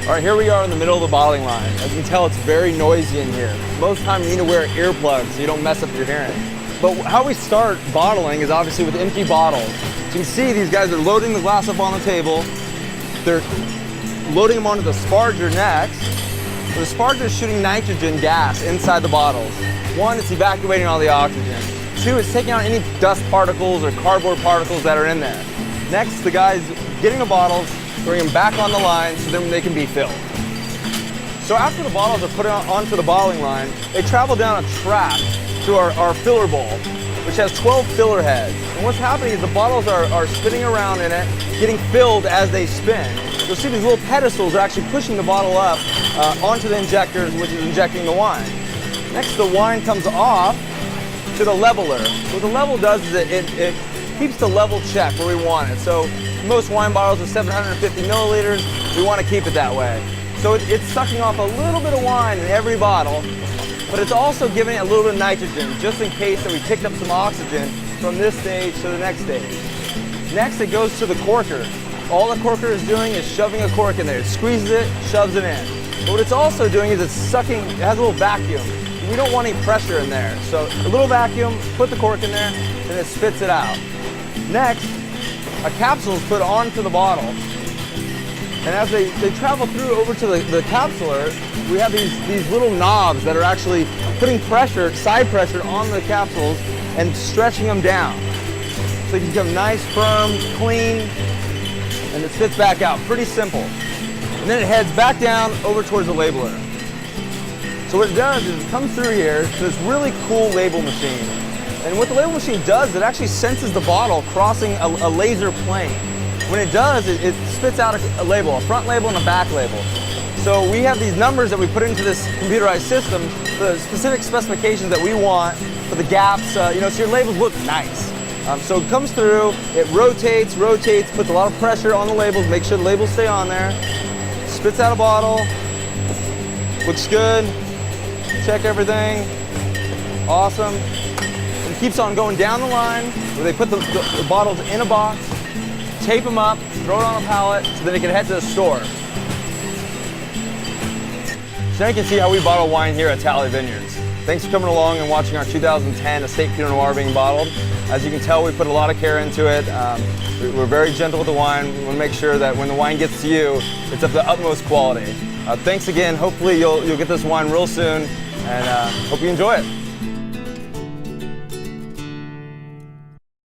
All right, here we are in the middle of the bottling line. As you can tell, it's very noisy in here. Most of the time you need to wear earplugs so you don't mess up your hearing. But how we start bottling is obviously with empty bottles. So you can see these guys are loading the glass up on the table. They're loading them onto the sparger next. So the sparger is shooting nitrogen gas inside the bottles. One, it's evacuating all the oxygen. Two, it's taking out any dust particles or cardboard particles that are in there. Next, the guy's getting the bottles, bring them back on the line so then they can be filled. So after the bottles are put onto the bottling line, they travel down a track to our filler bowl, which has 12 filler heads. And what's happening is the bottles are spinning around in it, getting filled as they spin. You'll see these little pedestals are actually pushing the bottle up onto the injectors, which is injecting the wine. Next, the wine comes off to the leveler. What the level does is it keeps the level check where we want it. So most wine bottles are 750 milliliters. We want to keep it that way. So it's sucking off a little bit of wine in every bottle, but it's also giving it a little bit of nitrogen, just in case that we picked up some oxygen from this stage to the next stage. Next, it goes to the corker. All the corker is doing is shoving a cork in there. It squeezes it, shoves it in. But what it's also doing is it's sucking, it has a little vacuum. We don't want any pressure in there. So a little vacuum, put the cork in there, and it spits it out. Next, a capsule is put onto the bottle. And as they travel through over to the capsular, we have these little knobs that are actually putting pressure, side pressure on the capsules and stretching them down. So they can become nice, firm, clean, and it spits back out. Pretty simple. And then it heads back down over towards the labeler. So what it does is it comes through here to this really cool label machine. And what the label machine does, it actually senses the bottle crossing a laser plane. When it does, it spits out a label, a front label and a back label. So we have these numbers that we put into this computerized system, the specific specifications that we want for the gaps, so your labels look nice. So it comes through, it rotates, puts a lot of pressure on the labels, make sure the labels stay on there, spits out a bottle, looks good, check everything, awesome. And it keeps on going down the line where they put the bottles in a box, tape them up, throw it on a pallet so then it can head to the store. So now you can see how we bottle wine here at Talley Vineyards. Thanks for coming along and watching our 2010 Estate Pinot Noir being bottled. As you can tell, we put a lot of care into it. We're very gentle with the wine. We want to make sure that when the wine gets to you, it's of the utmost quality. Thanks again. Hopefully you'll get this wine real soon, and hope you enjoy it.